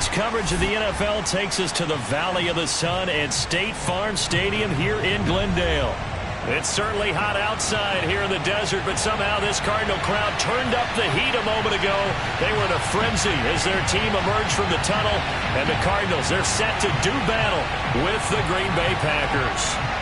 Sports coverage of the NFL takes us to the Valley of the Sun at State Farm Stadium here in Glendale. It's certainly hot outside here in the desert, but somehow this Cardinal crowd turned up the heat a moment ago. They were in a frenzy as their team emerged from the tunnel, and the Cardinals, they're set to do battle with the Green Bay Packers.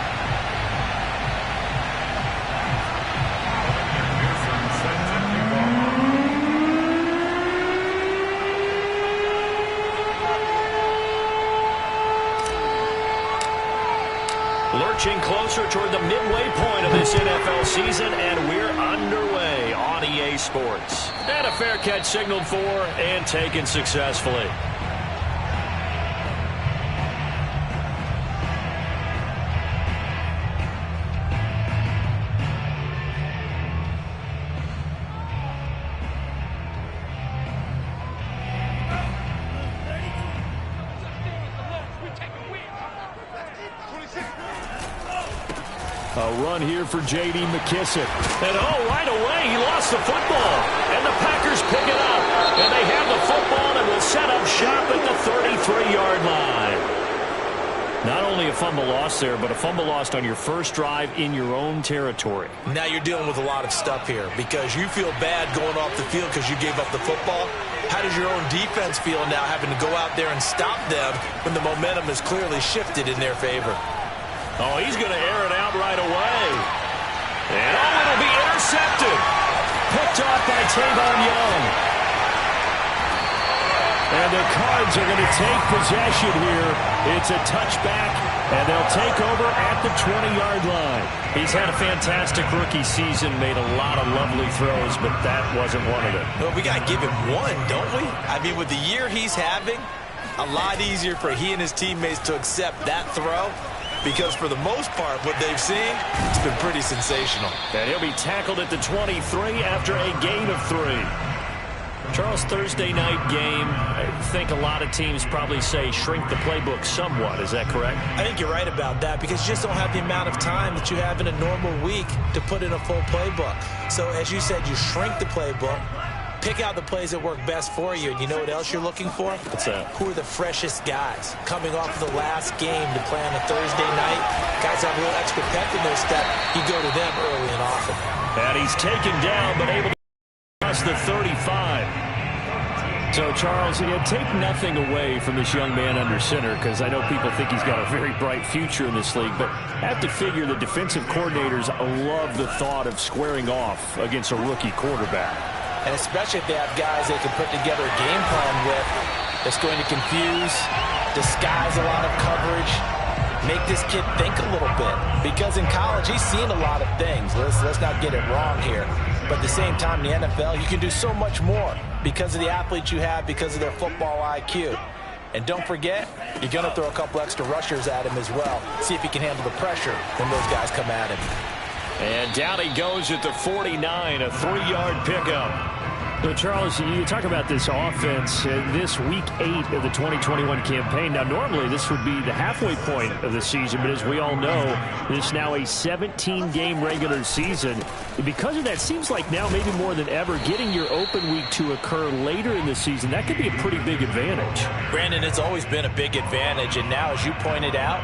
Lurching closer toward the midway point of this NFL season, and we're underway on EA Sports. And a fair catch signaled for and taken successfully. A run here for J.D. McKissic. And right away, he lost the football. And the Packers pick it up. And they have the football and will set up shop at the 33-yard line. Not only a fumble lost there, but a fumble lost on your first drive in your own territory. Now you're dealing with a lot of stuff here because you feel bad going off the field because you gave up the football. How does your own defense feel now having to go out there and stop them when the momentum is clearly shifted in their favor? Oh, he's going to air it out right away. And it'll be intercepted. Picked off by Tavon Young. And the Cards are going to take possession here. It's a touchback, and they'll take over at the 20-yard line. He's had a fantastic rookie season, made a lot of lovely throws, but that wasn't one of them. Well, we got to give him one, don't we? I mean, with the year he's having, a lot easier for he and his teammates to accept that throw. Because for the most part, what they've seen, it's been pretty sensational. And he'll be tackled at the 23 after a gain of 3. Charles, Thursday night game, I think a lot of teams probably say shrink the playbook somewhat. Is that correct? I think you're right about that because you just don't have the amount of time that you have in a normal week to put in a full playbook. So as you said, you shrink the playbook. Pick out the plays that work best for you. And you know what else you're looking for? What's that? Who are the freshest guys coming off of the last game to play on a Thursday night? Guys have a little extra pep in their step. You go to them early and often. And he's taken down, but able to cross the 35. So, Charles, take nothing away from this young man under center because I know people think he's got a very bright future in this league, but I have to figure the defensive coordinators love the thought of squaring off against a rookie quarterback. And especially if they have guys they can put together a game plan with that's going to confuse, disguise a lot of coverage, make this kid think a little bit. Because in college, he's seen a lot of things. Let's not get it wrong here. But at the same time, in the NFL, you can do so much more because of the athletes you have, because of their football IQ. And don't forget, you're going to throw a couple extra rushers at him as well. See if he can handle the pressure when those guys come at him. And down he goes at the 49, a 3-yard pickup. So, Charles, you talk about this offense, this Week 8 of the 2021 campaign. Now, normally this would be the halfway point of the season, but as we all know, this is now a 17-game regular season. And because of that, seems like now maybe more than ever, getting your open week to occur later in the season, that could be a pretty big advantage. Brandon, it's always been a big advantage, and now, as you pointed out,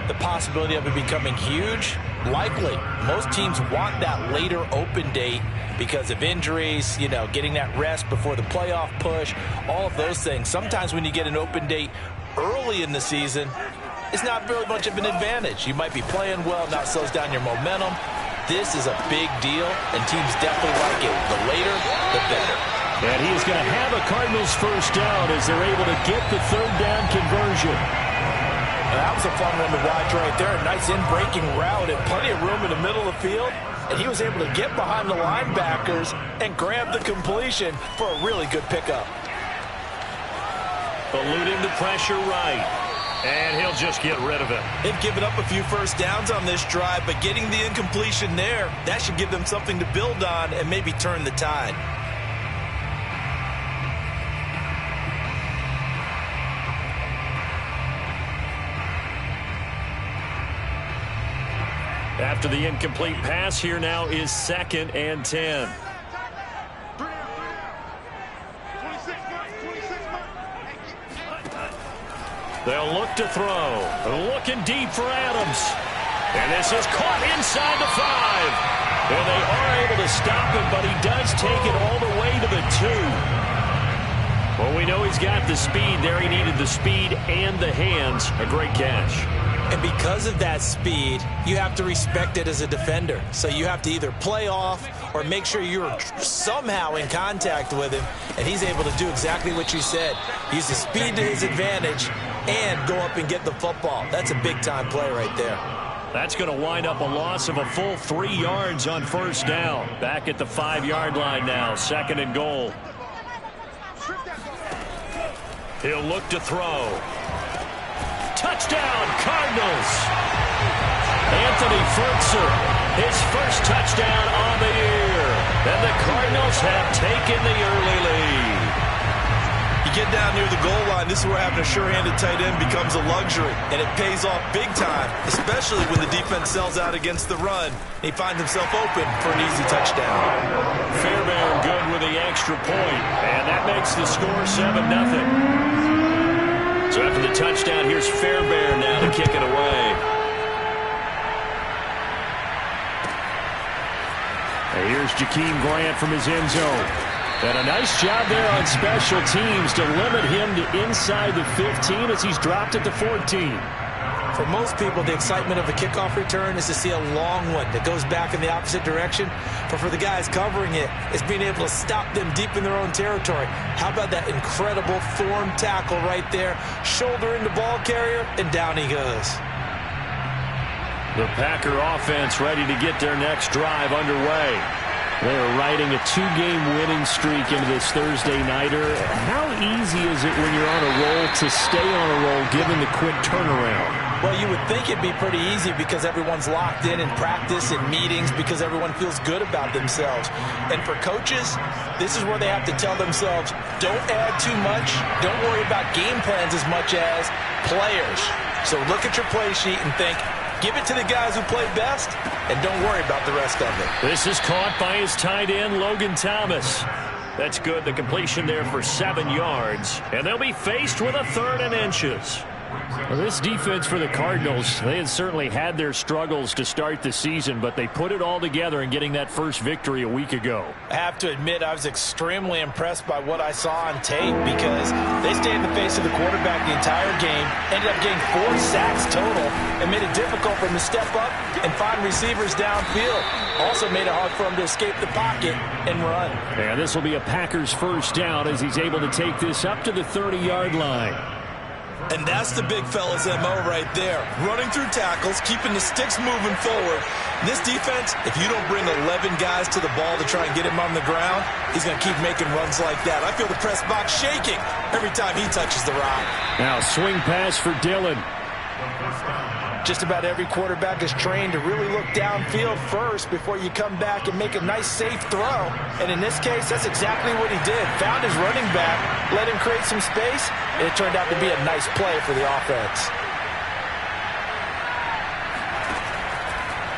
the possibility of it becoming huge, likely. Most teams want that later open date because of injuries, getting that rest before the playoff push, all of those things. Sometimes when you get an open date early in the season, it's not really much of an advantage. You might be playing well, now it slows down your momentum. This is a big deal, and teams definitely like it. The later, the better. And he is going to have a Cardinals first down as they're able to get the third down conversion. That was a fun one to watch right there. A nice in-breaking route and plenty of room in the middle of the field. And he was able to get behind the linebackers and grab the completion for a really good pickup. Eluding the pressure right. And he'll just get rid of it. They've given up a few first downs on this drive, but getting the incompletion there, that should give them something to build on and maybe turn the tide. After the incomplete pass, here now is 2nd and 10. They'll look to throw. Looking deep for Adams. And this is caught inside the 5. And they are able to stop him, but he does take it all the way to the 2. Well, we know he's got the speed there. He needed the speed and the hands. A great catch. And because of that speed, you have to respect it as a defender. So you have to either play off or make sure you're somehow in contact with him. And he's able to do exactly what you said. Use the speed to his advantage and go up and get the football. That's a big-time play right there. That's going to wind up a loss of a full 3 yards on first down. Back at the 5-yard line now, 2nd and goal. He'll look to throw. Touchdown, Cardinals. Anthony Furtzer, his first touchdown on the year. And the Cardinals have taken the early lead. You get down near the goal line, this is where having a sure-handed tight end becomes a luxury, and it pays off big time, especially when the defense sells out against the run. He finds himself open for an easy touchdown. Fairbairn good with the extra point, and that makes the score 7-0. So after the touchdown, here's Fairbairn now to kick it away. And here's Jakeem Grant from his end zone. And a nice job there on special teams to limit him to inside the 15 as he's dropped at the 14. For most people, the excitement of a kickoff return is to see a long one that goes back in the opposite direction. But for the guys covering it, it's being able to stop them deep in their own territory. How about that incredible form tackle right there? Shoulder into ball carrier, and down he goes. The Packer offense ready to get their next drive underway. They are riding a 2-game winning streak into this Thursday nighter. How easy is it when you're on a roll to stay on a roll given the quick turnaround? Well, you would think it'd be pretty easy because everyone's locked in practice and meetings because everyone feels good about themselves. And for coaches, this is where they have to tell themselves, don't add too much. Don't worry about game plans as much as players. So look at your play sheet and think, give it to the guys who play best, and don't worry about the rest of it. This is caught by his tight end, Logan Thomas. That's good. The completion there for 7 yards. And they'll be faced with a 3rd and inches. Well, this defense for the Cardinals, they had certainly had their struggles to start the season, but they put it all together in getting that first victory a week ago. I have to admit, I was extremely impressed by what I saw on tape because they stayed in the face of the quarterback the entire game, ended up getting 4 sacks total, and made it difficult for him to step up and find receivers downfield. Also made it hard for him to escape the pocket and run. And this will be a Packers first down as he's able to take this up to the 30-yard line. And that's the big fella's MO right there. Running through tackles, keeping the sticks moving forward. This defense, if you don't bring 11 guys to the ball to try and get him on the ground, he's going to keep making runs like that. I feel the press box shaking every time he touches the rock. Now swing pass for Dillon. Just about every quarterback is trained to really look downfield first before you come back and make a nice, safe throw. And in this case, that's exactly what he did. Found his running back, let him create some space, and it turned out to be a nice play for the offense.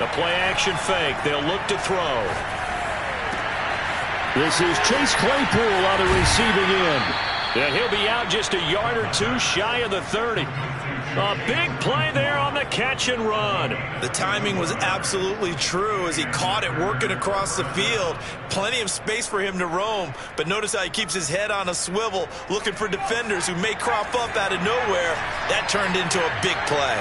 The play-action fake. They'll look to throw. This is Chase Claypool on the receiving end. And he'll be out just a yard or two shy of the 30. A big play there on the catch and run. The timing was absolutely true as he caught it working across the field. Plenty of space for him to roam, but notice how he keeps his head on a swivel, looking for defenders who may crop up out of nowhere. That turned into a big play.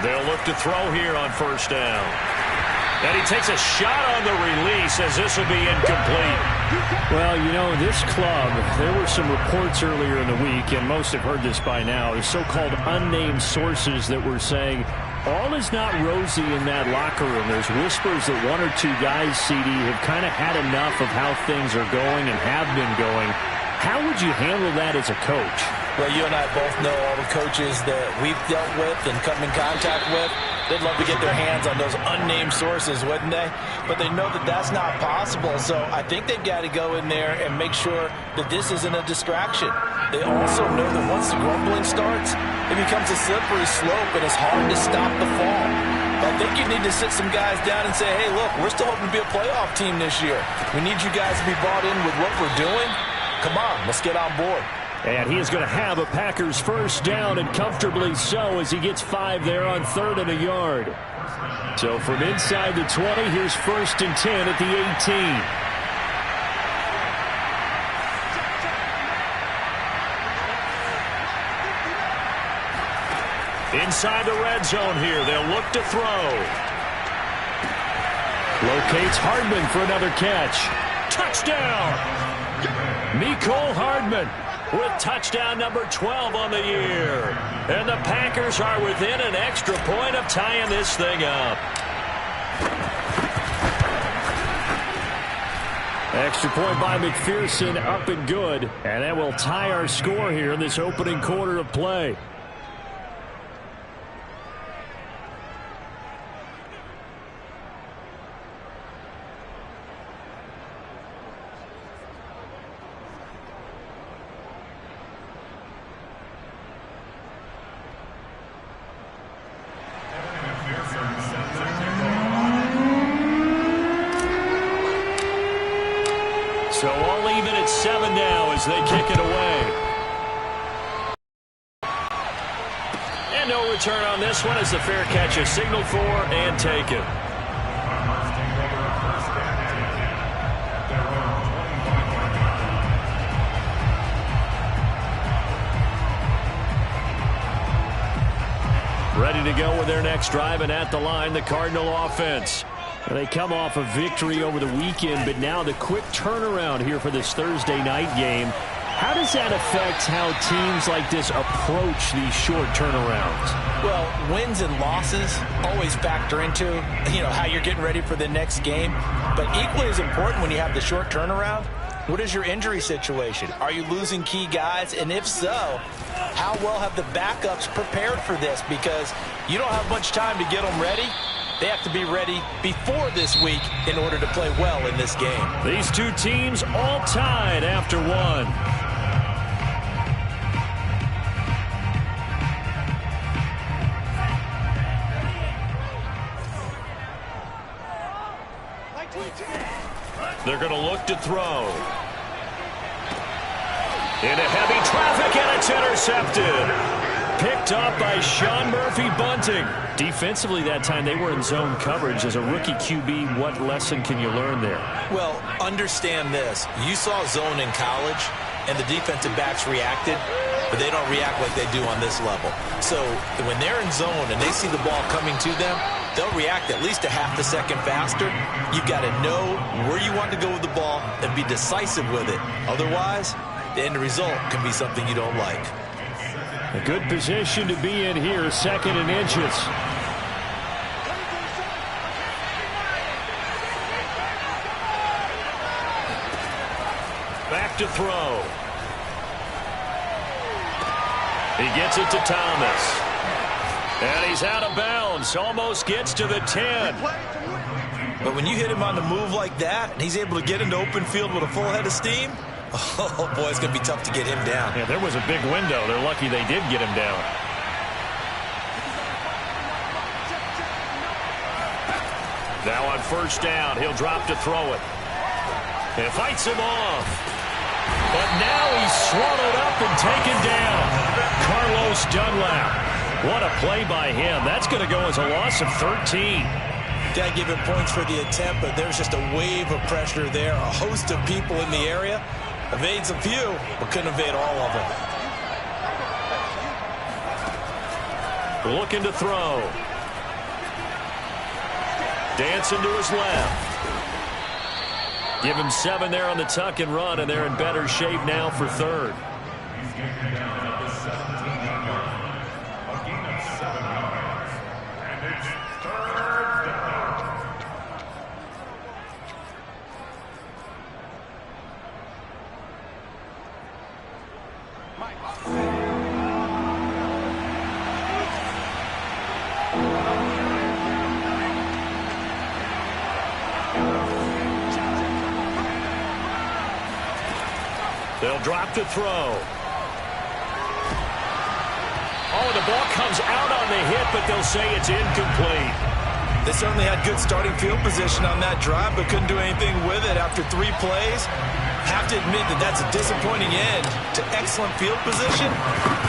They'll look to throw here on first down. And he takes a shot on the release as this will be incomplete. Well, you know, this club, there were some reports earlier in the week, and most have heard this by now, the so-called unnamed sources that were saying all is not rosy in that locker room. There's whispers that 1 or 2 guys, CD, have kind of had enough of how things are going and have been going. How would you handle that as a coach? Well, you and I both know all the coaches that we've dealt with and come in contact with. They'd love to get their hands on those unnamed sources, wouldn't they? But they know that that's not possible, so I think they've got to go in there and make sure that this isn't a distraction. They also know that once the grumbling starts, it becomes a slippery slope and it's hard to stop the fall. I think you need to sit some guys down and say, hey, look, we're still hoping to be a playoff team this year. We need you guys to be bought in with what we're doing. Come on, let's get on board. And he is going to have a Packers first down, and comfortably so, as he gets 5 there on 3rd and a yard. So from inside the 20, here's 1st and 10 at the 18. Inside the red zone here. They'll look to throw. Locates Hardman for another catch. Touchdown! Mecole Hardman with touchdown number 12 on the year. And the Packers are within an extra point of tying this thing up. Extra point by McPherson, up and good. And that will tie our score here in this opening quarter of play. So all even at 7 now as they kick it away. And no return on this one as the fair catch is signaled for and taken. Ready to go with their next drive, and at the line, the Cardinal offense. They come off a victory over the weekend, but now the quick turnaround here for this Thursday night game. How does that affect how teams like this approach these short turnarounds? Well, wins and losses always factor into, how you're getting ready for the next game. But equally as important when you have the short turnaround, what is your injury situation? Are you losing key guys? And if so, how well have the backups prepared for this? Because you don't have much time to get them ready. They have to be ready before this week in order to play well in this game. These two teams all tied after one. They're going to look to throw. Into heavy traffic, and it's intercepted. Picked up by Sean Murphy-Bunting. Defensively that time, they were in zone coverage. As a rookie QB, what lesson can you learn there? Well, understand this. You saw zone in college, and the defensive backs reacted, but they don't react like they do on this level. So when they're in zone and they see the ball coming to them, they'll react at least a half a second faster. You've got to know where you want to go with the ball and be decisive with it. Otherwise, the end result can be something you don't like. A good position to be in here, 2nd and inches. Back to throw. He gets it to Thomas. And he's out of bounds. Almost gets to the 10. But when you hit him on the move like that, and he's able to get into open field with a full head of steam, oh, boy, it's going to be tough to get him down. Yeah, there was a big window. They're lucky they did get him down. Now on 1st down, he'll drop to throw it. And fights him off. But now he's swallowed up and taken down. Carlos Dunlap. What a play by him. That's going to go as a loss of 13. Got to give him points for the attempt, but there's just a wave of pressure there. A host of people in the area. Evades a few, but couldn't evade all of them. Looking to throw. Dancing to his left. Give him 7 there on the tuck and run, and they're in better shape now for 3rd. They'll drop to throw. Oh, the ball comes out on the hit, but they'll say it's incomplete. They certainly had good starting field position on that drive, but couldn't do anything with it after 3 plays. Have to admit that that's a disappointing end to excellent field position.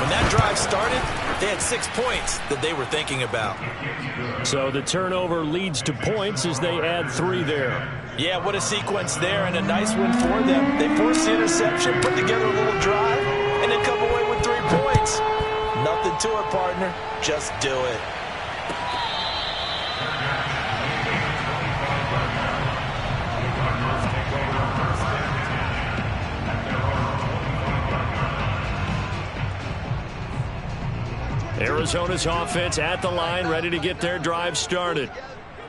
When that drive started, they had 6 points that they were thinking about. So the turnover leads to points as they add 3 there. Yeah, what a sequence there, and a nice one for them. They forced the interception, put together a little drive, and then come away with 3 points. Nothing to it, partner. Just do it. Arizona's offense at the line, ready to get their drive started.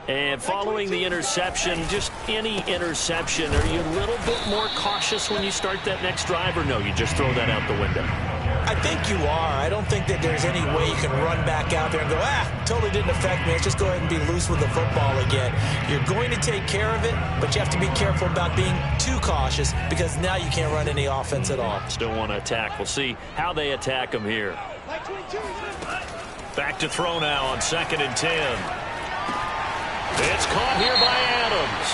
And following the interception, just any interception, are you a little bit more cautious when you start that next drive, or no, you just throw that out the window? I think you are. I don't think that there's any way you can run back out there and go, totally didn't affect me. Let's just go ahead and be loose with the football again. You're going to take care of it, but you have to be careful about being too cautious because now you can't run any offense at all. Still want to attack. We'll see how they attack them here. Back to throw now on 2nd and 10. It's caught here by Adams.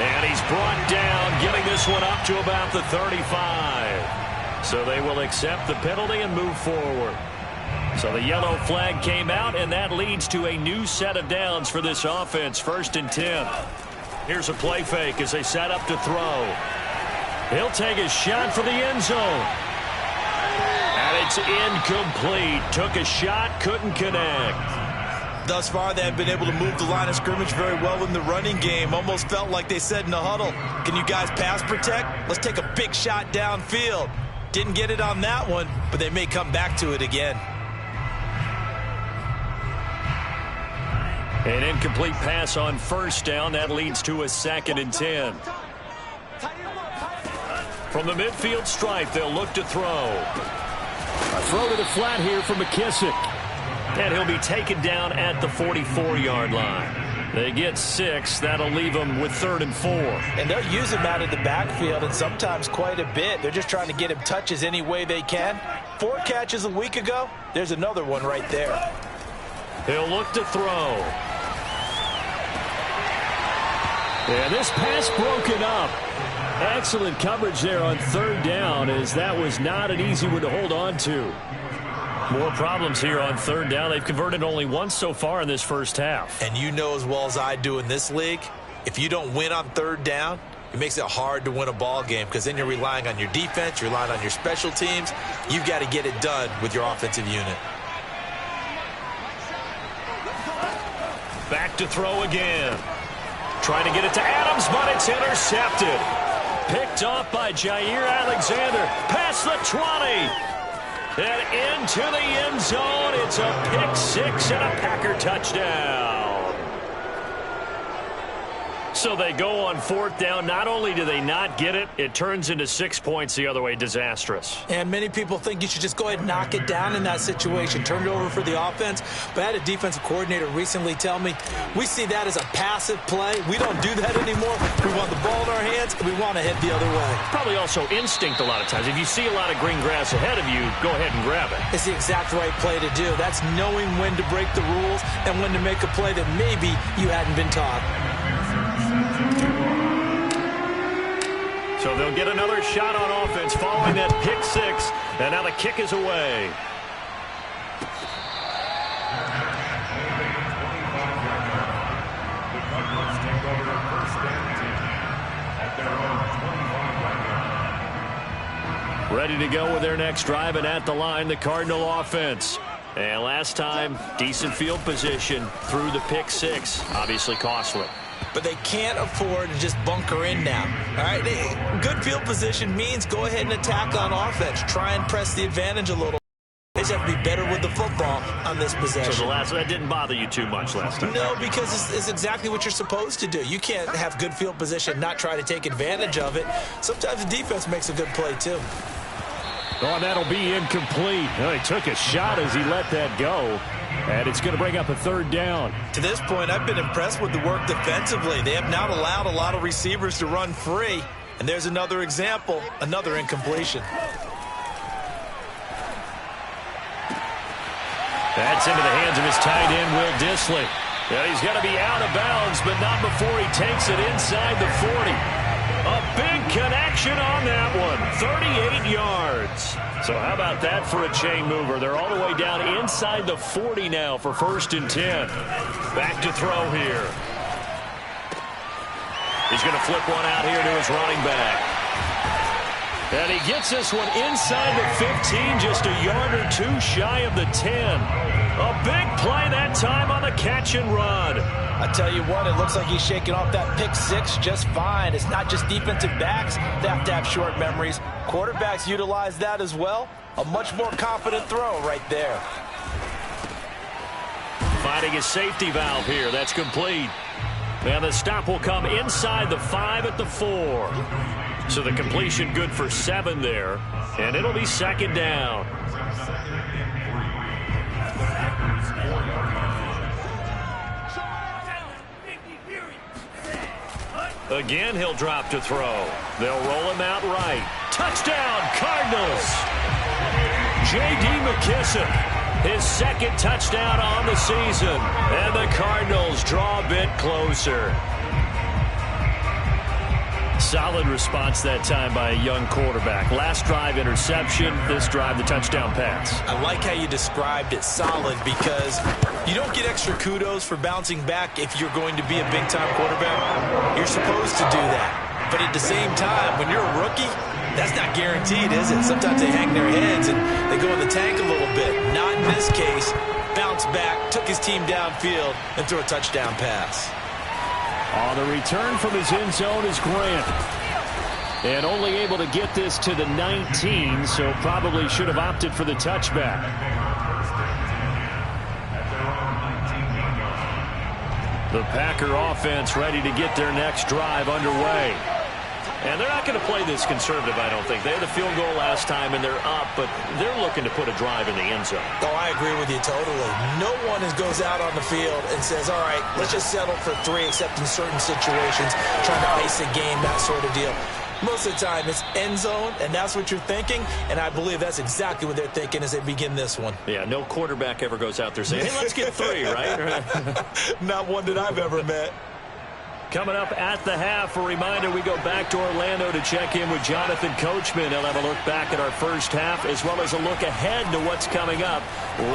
And he's brought down, getting this one up to about the 35. So they will accept the penalty and move forward. So the yellow flag came out, and that leads to a new set of downs for this offense. 1st and 10. Here's a play fake as they set up to throw. He'll take a shot for the end zone. And it's incomplete. Took a shot, couldn't connect. Thus far, they have been able to move the line of scrimmage very well in the running game. Almost felt like they said in the huddle, can you guys pass protect? Let's take a big shot downfield. Didn't get it on that one, but they may come back to it again. An incomplete pass on 1st down. That leads to a 2nd and 10. From the midfield stripe, they'll look to throw. A throw to the flat here for McKissick. And he'll be taken down at the 44-yard line. They get 6. That'll leave them with 3rd and 4. And they'll use him out of the backfield, and sometimes quite a bit. They're just trying to get him touches any way they can. 4 catches a week ago. There's another one right there. He'll look to throw. And this pass broken up. Excellent coverage there on 3rd down, as that was not an easy one to hold on to. More problems here on 3rd down. They've converted only once so far in this first half. And you know as well as I do in this league, if you don't win on 3rd down, it makes it hard to win a ball game because then you're relying on your defense, you're relying on your special teams. You've got to get it done with your offensive unit. Back to throw again. Trying to get it to Adams, but it's intercepted. Picked off by Jair Alexander. Past the 20. And into the end zone. It's a pick 6 and a Packer touchdown. So they go on 4th down. Not only do they not get it, it turns into 6 points the other way. Disastrous. And many people think you should just go ahead and knock it down in that situation. Turn it over for the offense. But I had a defensive coordinator recently tell me, we see that as a passive play. We don't do that anymore. We want the ball in our hands, and we want to head the other way. Probably also instinct a lot of times. If you see a lot of green grass ahead of you, go ahead and grab it. It's the exact right play to do. That's knowing when to break the rules and when to make a play that maybe you hadn't been taught. So they'll get another shot on offense following that pick 6. And now the kick is away. Ready to go with their next drive, and at the line, the Cardinal offense. And last time, decent field position through the pick 6. Obviously costly. But they can't afford to just bunker in now. All right, good field position means go ahead and attack on offense. Try and press the advantage a little. They just have to be better with the football on this possession. So that didn't bother you too much last time? No, because it's exactly what you're supposed to do. You can't have good field position, not try to take advantage of it. Sometimes the defense makes a good play, too. Oh, that'll be incomplete. Well, he took a shot as he let that go. And it's going to bring up a 3rd down. To this point, I've been impressed with the work defensively. They have not allowed a lot of receivers to run free. And there's another example, another incompletion. That's into the hands of his tight end, Will Dissly. And he's going to be out of bounds, but not before he takes it inside the 40. A big connection on that one, 38 yards. So how about that for a chain mover? They're all the way down inside the 40 now for 1st and 10. Back to throw here. He's going to flip one out here to his running back. And he gets this one inside the 15, just a yard or two shy of the 10. A big play that time on the catch and run. I tell you what, it looks like he's shaking off that pick six just fine. It's not just defensive backs that have to have short memories. Quarterbacks utilize that as well. A much more confident throw right there. Finding a safety valve here. That's complete. And the stop will come inside the 5 at the 4. So the completion good for 7 there. And it'll be 2nd down. Again, he'll drop to throw. They'll roll him out right. Touchdown, Cardinals. J.D. McKissick, his 2nd touchdown on the season. And the Cardinals draw a bit closer. Solid response that time by a young quarterback. Last drive, interception. This drive, the touchdown pass. I like how you described it, solid, because you don't get extra kudos for bouncing back if you're going to be a big-time quarterback. You're supposed to do that. But at the same time, when you're a rookie, that's not guaranteed, is it? Sometimes they hang their heads and they go in the tank a little bit. Not in this case. Bounced back, took his team downfield, and threw a touchdown pass. On the return from his end zone is Grant. And only able to get this to the 19, so probably should have opted for the touchback. The Packer offense ready to get their next drive underway. And they're not going to play this conservative, I don't think. They had a field goal last time, and they're up, but they're looking to put a drive in the end zone. Oh, I agree with you totally. No one goes out on the field and says, all right, let's just settle for 3, except in certain situations, trying to ice a game, that sort of deal. Most of the time, it's end zone, and that's what you're thinking, and I believe that's exactly what they're thinking as they begin this one. Yeah, no quarterback ever goes out there saying, hey, let's get 3, right? Not one that I've ever met. Coming up at the half, a reminder, we go back to Orlando to check in with Jonathan Coachman. He'll have a look back at our first half, as well as a look ahead to what's coming up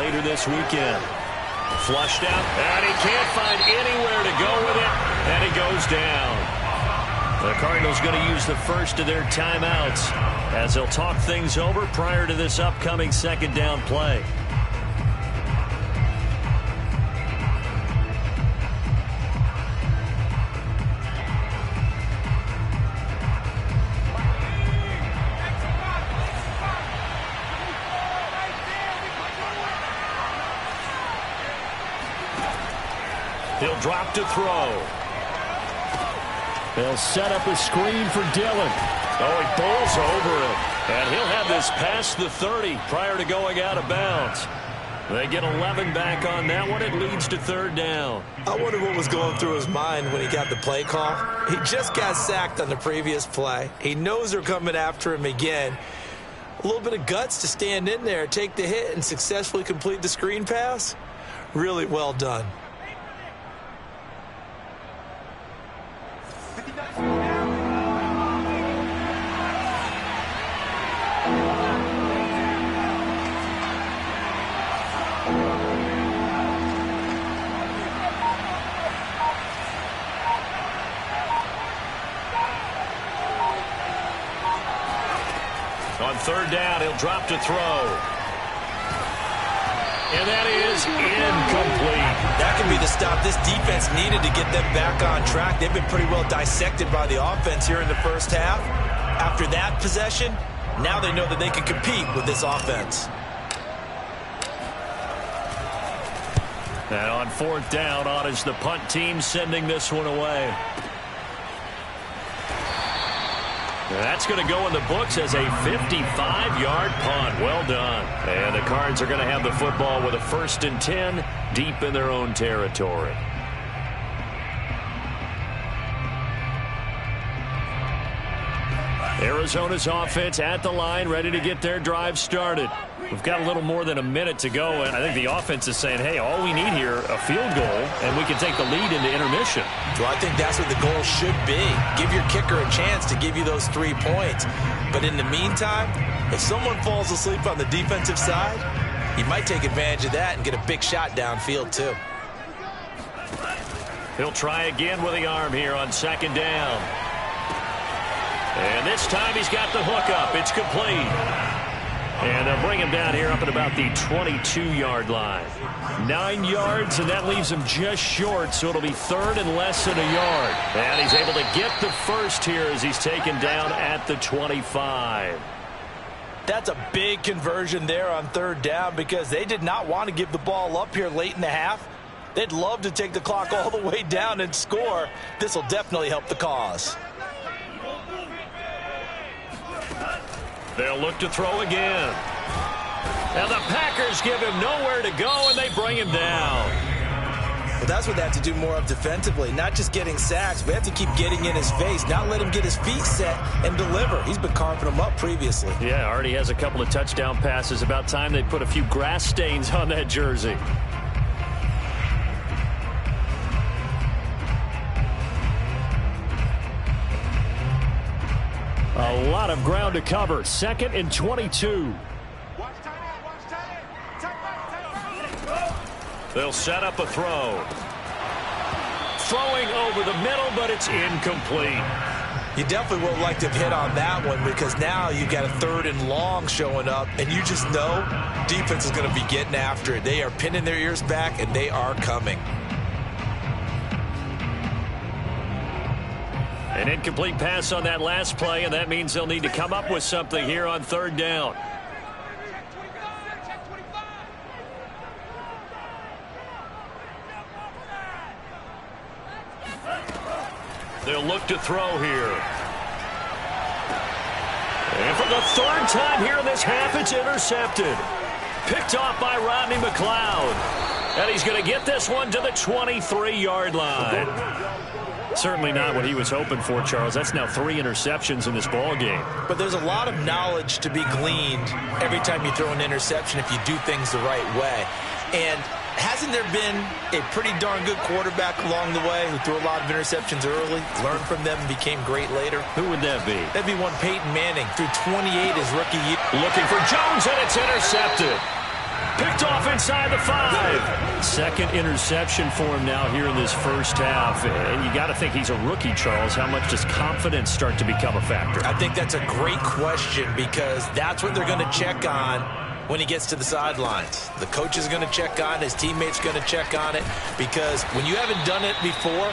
later this weekend. Flushed out, and he can't find anywhere to go with it, and it goes down. The Cardinals going to use the first of their timeouts as they'll talk things over prior to this upcoming 2nd down play. He'll drop to throw. They'll set up a screen for Dillon. Oh, he bowls over it. And he'll have this past the 30 prior to going out of bounds. They get 11 back on that one. It leads to 3rd down. I wonder what was going through his mind when he got the play call. He just got sacked on the previous play. He knows they're coming after him again. A little bit of guts to stand in there, take the hit, and successfully complete the screen pass. Really well done. On 3rd down, he'll drop to throw. And that is incomplete. That could be the stop this defense needed to get them back on track. They've been pretty well dissected by the offense here in the first half. After that possession, now they know that they can compete with this offense. And on 4th down, on is the punt team sending this one away. That's going to go in the books as a 55-yard punt. Well done. And the Cards are going to have the football with a 1st and 10 deep in their own territory. Arizona's offense at the line, ready to get their drive started. We've got a little more than a minute to go, and I think the offense is saying, hey, all we need here, a field goal, and we can take the lead into intermission. Well, I think that's what the goal should be. Give your kicker a chance to give you those 3 points. But in the meantime, if someone falls asleep on the defensive side, you might take advantage of that and get a big shot downfield, too. He'll try again with the arm here on second down. And this time he's got the hook up. It's complete. And they'll bring him down here up at about the 22-yard line. 9 yards, and that leaves him just short, so it'll be third and less than a yard. And he's able to get the first here as he's taken down at the 25. That's a big conversion there on third down because they did not want to give the ball up here late in the half. They'd love to take the clock all the way down and score. This will definitely help the cause. They'll look to throw again. And the Packers give him nowhere to go, and they bring him down. Well, that's what they have to do more of defensively, not just getting sacks, but have to keep getting in his face, not let him get his feet set and deliver. He's been carving them up previously. Yeah, already has a couple of touchdown passes. About time they put a few grass stains on that jersey. A lot of ground to cover. Second and 22. They'll set up a throw. Throwing over the middle, but it's incomplete. You definitely would like to have hit on that one because now you've got a third and long showing up, and you just know defense is going to be getting after it. They are pinning their ears back, and they are coming. An incomplete pass on that last play, and that means they'll need to come up with something here on third down. They'll look to throw here. And for the third time here in this half, it's intercepted. Picked off by Rodney McLeod. And he's going to get this one to the 23-yard line. Certainly not what he was hoping for, Charles. That's now 3 interceptions in this ball game. But there's a lot of knowledge to be gleaned every time you throw an interception if you do things the right way. And hasn't there been a pretty darn good quarterback along the way who threw a lot of interceptions early, learned from them, and became great later? Who would that be? That'd be one Peyton Manning, threw 28 his rookie year. Looking for Jones, and it's intercepted. Picked off inside the 5. Second interception for him now here in this first half. And you got to think he's a rookie, Charles. How much does confidence start to become a factor? I think that's a great question because that's what they're going to check on when he gets to the sidelines. The coach is going to check on it. His teammates are going to check on it because when you haven't done it before,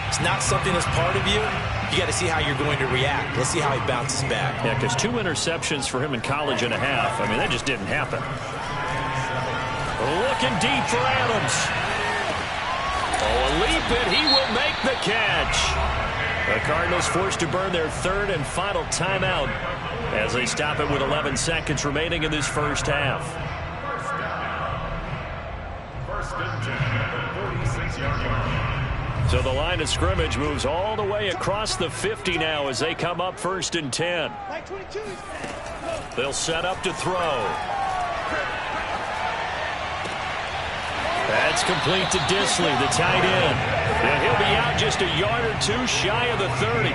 it's not something that's part of you. You got to see how you're going to react. Let's see how he bounces back. Yeah, because 2 interceptions for him in college and a half. I mean, that just didn't happen. Looking deep for Adams. Oh, a leap, and he will make the catch. The Cardinals forced to burn their third and final timeout as they stop it with 11 seconds remaining in this first half. So the line of scrimmage moves all the way across the 50 now as they come up first and 10. They'll set up to throw. That's complete to Disley, the tight end. And he'll be out just a yard or 2 shy of the 30.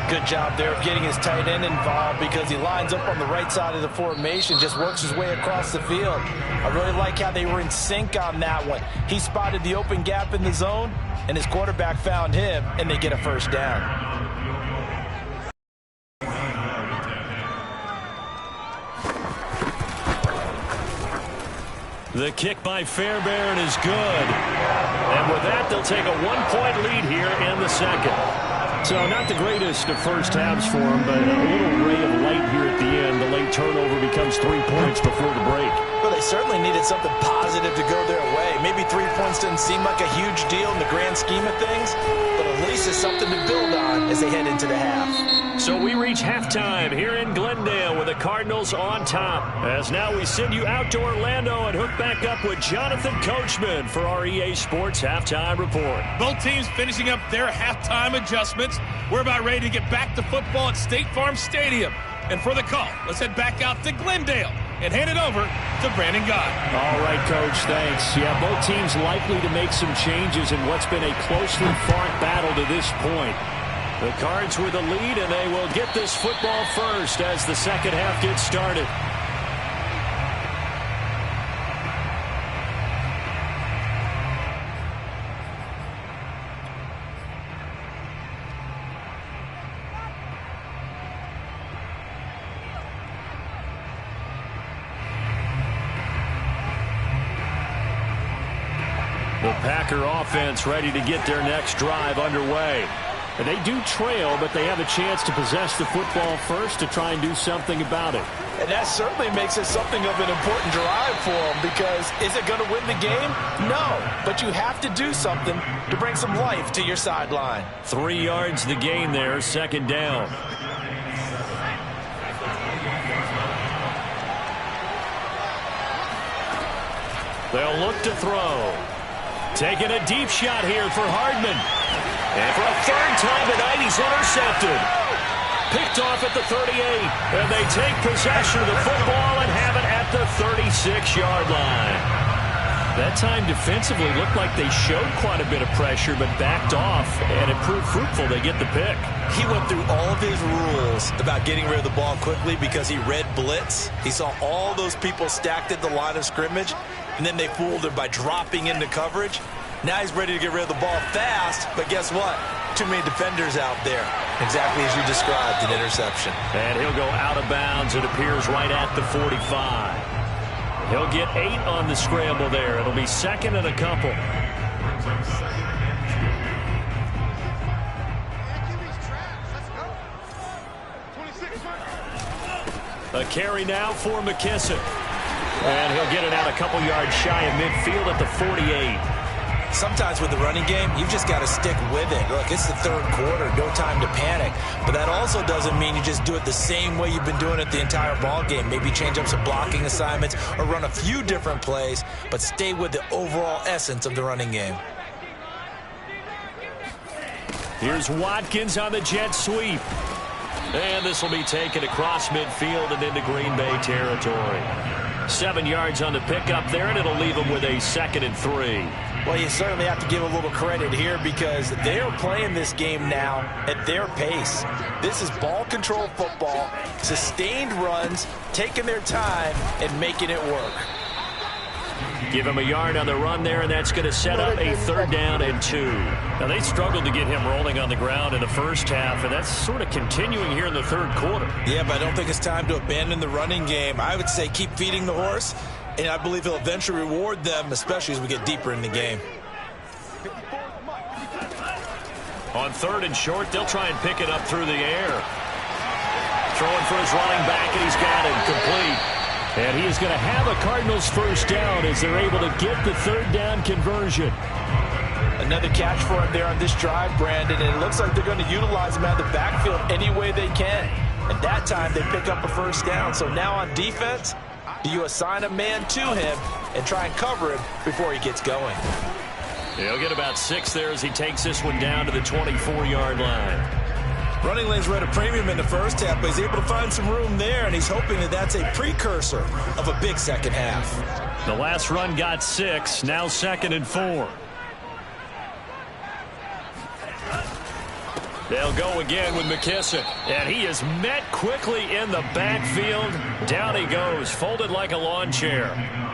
Good job there of getting his tight end involved because he lines up on the right side of the formation, just works his way across the field. I really like how they were in sync on that one. He spotted the open gap in the zone, and his quarterback found him, and they get a first down. The kick by Fairbairn is good. And with that, they'll take a 1-point lead here in the second. So not the greatest of first halves for them, but a little ray of light here at the end. The late turnover becomes 3 points before the break. Well, they certainly needed something positive to go their way. Maybe 3 points doesn't seem like a huge deal in the grand scheme of things, but at least it's something to build on as they head into the half. So we reach halftime here in Glendale with the Cardinals on top. As now we send you out to Orlando and hook back up with Jonathan Coachman for our EA Sports Halftime Report. Both teams finishing up their halftime adjustments. We're about ready to get back to football at State Farm Stadium. And for the call, let's head back out to Glendale and hand it over to Brandon Gott. All right, Coach, thanks. Yeah, both teams likely to make some changes in what's been a closely fought battle to this point. The Cards with the lead, and they will get this football first as the second half gets started. The Packer offense ready to get their next drive underway. And they do trail, but they have a chance to possess the football first to try and do something about it. And that certainly makes it something of an important drive for them, because is it going to win the game? No, but you have to do something to bring some life to your sideline. 3 yards the gain there, second down. They'll look to throw. Taking a deep shot here for Hardman. And for a third time tonight, he's intercepted. Picked off at the 38. And they take possession of the football and have it at the 36-yard line. That time defensively looked like they showed quite a bit of pressure, but backed off, and it proved fruitful. They get the pick. He went through all of his rules about getting rid of the ball quickly because he read blitz. He saw all those people stacked at the line of scrimmage, and then they fooled him by dropping into coverage. Now he's ready to get rid of the ball fast, but guess what? Too many defenders out there. Exactly as you described, an interception. And he'll go out of bounds, it appears, right at the 45. He'll get 8 on the scramble there. It'll be second and a couple. A carry now for McKissick. And he'll get it out a couple yards shy of midfield at the 48. Sometimes with the running game, you've just got to stick with it. Look, it's the third quarter, no time to panic. But that also doesn't mean you just do it the same way you've been doing it the entire ball game. Maybe change up some blocking assignments or run a few different plays, but stay with the overall essence of the running game. Here's Watkins on the jet sweep. And this will be taken across midfield and into Green Bay territory. 7 yards on the pickup there, and it'll leave them with a 2nd and 3. Well, you certainly have to give a little credit here because they are playing this game now at their pace. This is ball control football, sustained runs, taking their time and making it work. Give him a yard on the run there, and that's going to set up a 3rd down and 2. Now, they struggled to get him rolling on the ground in the first half, and that's sort of continuing here in the third quarter. Yeah, but I don't think it's time to abandon the running game. I would say keep feeding the horse, and I believe he'll eventually reward them, especially as we get deeper in the game. On 3rd and short, they'll try and pick it up through the air. Throwing for his running back, and he's got it complete. And he is going to have a Cardinals first down as they're able to get the 3rd down conversion. Another catch for him there on this drive, Brandon, and it looks like they're going to utilize him out of the backfield any way they can. And that time they pick up a first down. So now on defense, do you assign a man to him and try and cover him before he gets going? He'll get about 6 there as he takes this one down to the 24-yard line. Running lanes were at a premium in the first half, but he's able to find some room there, and he's hoping that that's a precursor of a big second half. The last run got 6, now 2nd and 4. They'll go again with McKissick, and he is met quickly in the backfield. Down he goes, folded like a lawn chair.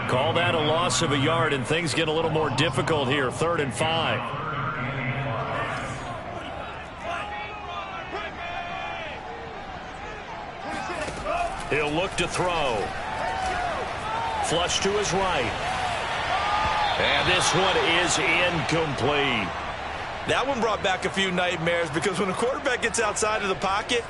Call that a loss of a yard, and things get a little more difficult here, 3rd and 5. He'll look to throw. Flush to his right. And this one is incomplete. That one brought back a few nightmares because when a quarterback gets outside of the pocket,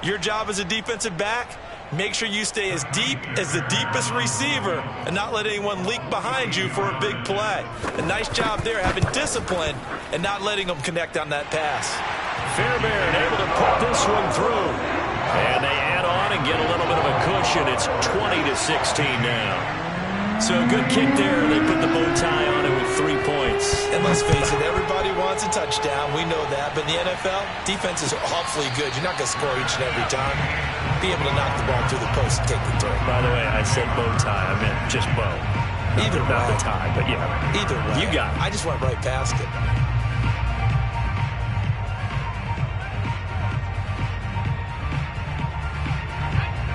your job as a defensive back, make sure you stay as deep as the deepest receiver and not let anyone leak behind you for a big play. A nice job there having discipline and not letting them connect on that pass. Fairbairn able to put this one through. And they add on and get a little bit of a cushion. It's 20-16 now. So a good kick there. They put the bow tie on it with 3 points. And let's face it, everybody wants a touchdown. We know that. But in the NFL, defense is awfully good. You're not going to score each and every time. Be able to knock the ball through the post and take the throw. By the way, I said bow tie. I meant just bow. Either way. Not the tie, but yeah. Either way. You got it. I just went right past it.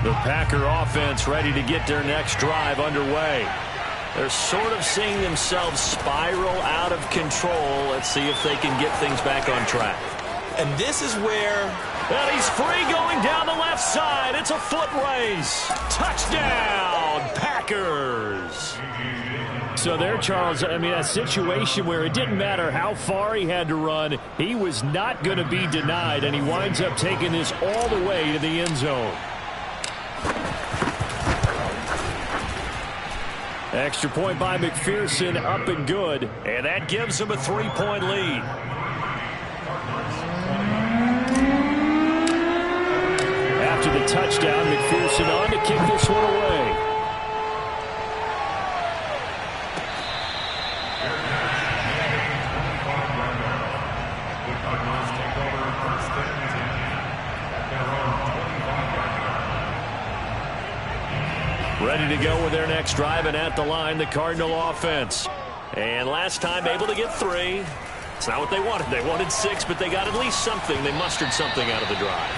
The Packer offense ready to get their next drive underway. They're sort of seeing themselves spiral out of control. Let's see if they can get things back on track. And this is where... And he's free going down the left side. It's a foot race. Touchdown, Packers. So there, Charles, I mean, a situation where it didn't matter how far he had to run. He was not going to be denied, and he winds up taking this all the way to the end zone. Extra point by McPherson, up and good. And that gives him a 3-point lead. After the touchdown, McPherson on to kick this one away. Ready to go with their next drive, and at the line, the Cardinal offense. And last time, able to get 3. It's not what they wanted. They wanted 6, but they got at least something. They mustered something out of the drive.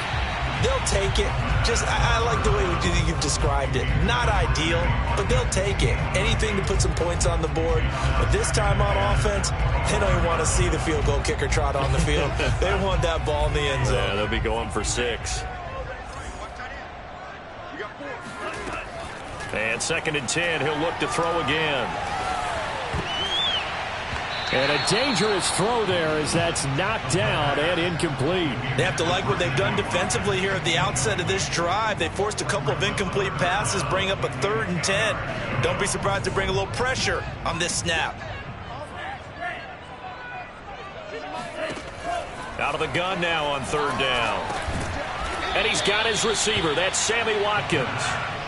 They'll take it. I like the way you've described it. Not ideal, but they'll take it. Anything to put some points on the board. But this time on offense, they don't even want to see the field goal kicker trot on the field. They want that ball in the end zone. Yeah, they'll be going for 6. And 2nd and 10, he'll look to throw again. And a dangerous throw there as that's knocked down and incomplete. They have to like what they've done defensively here at the outset of this drive. They forced a couple of incomplete passes, bring up a 3rd and 10. Don't be surprised to bring a little pressure on this snap. Out of the gun now on 3rd down. And he's got his receiver. That's Sammy Watkins.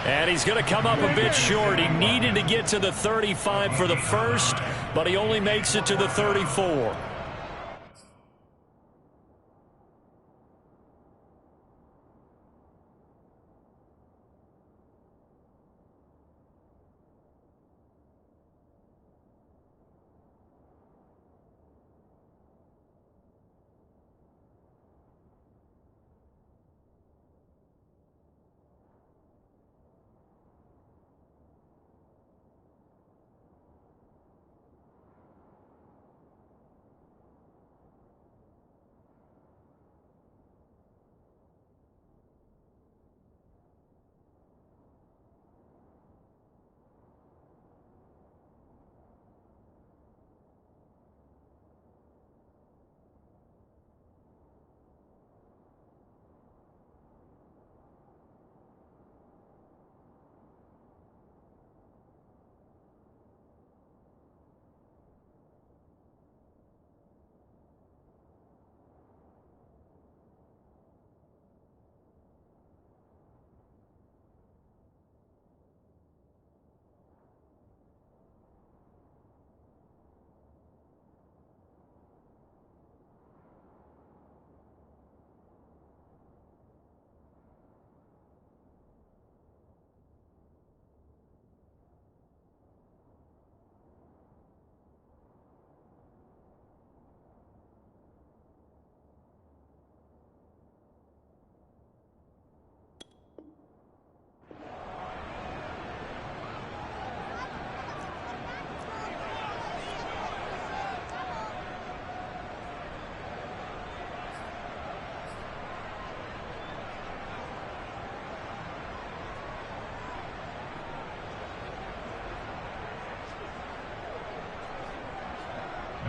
And he's going to come up a bit short. He needed to get to the 35 for the first, but he only makes it to the 34.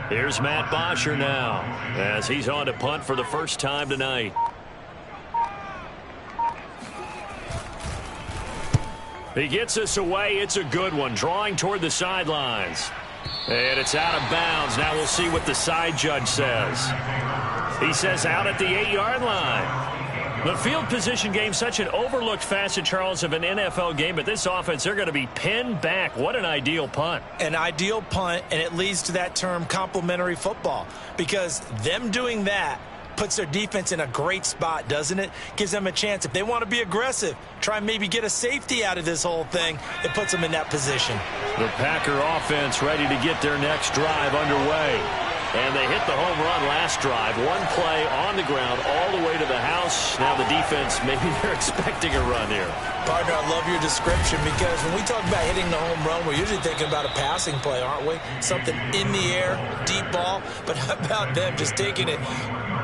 Here's Matt Bosher now as he's on to punt for the first time tonight. He gets us away. It's a good one, drawing toward the sidelines. And it's out of bounds. Now we'll see what the side judge says. He says out at the 8-yard line. The field position game, such an overlooked facet, Charles, of an NFL game. But this offense, they're going to be pinned back. What an ideal punt. An ideal punt, and it leads to that term complementary football. Because them doing that puts their defense in a great spot, doesn't it? Gives them a chance. If they want to be aggressive, try and maybe get a safety out of this whole thing, it puts them in that position. The Packer offense ready to get their next drive underway. And they hit the home run last drive. One play on the ground all the way to the house. Now the defense, maybe they're expecting a run here. Partner, I love your description because when we talk about hitting the home run, we're usually thinking about a passing play, aren't we? Something in the air, deep ball. But how about them just taking it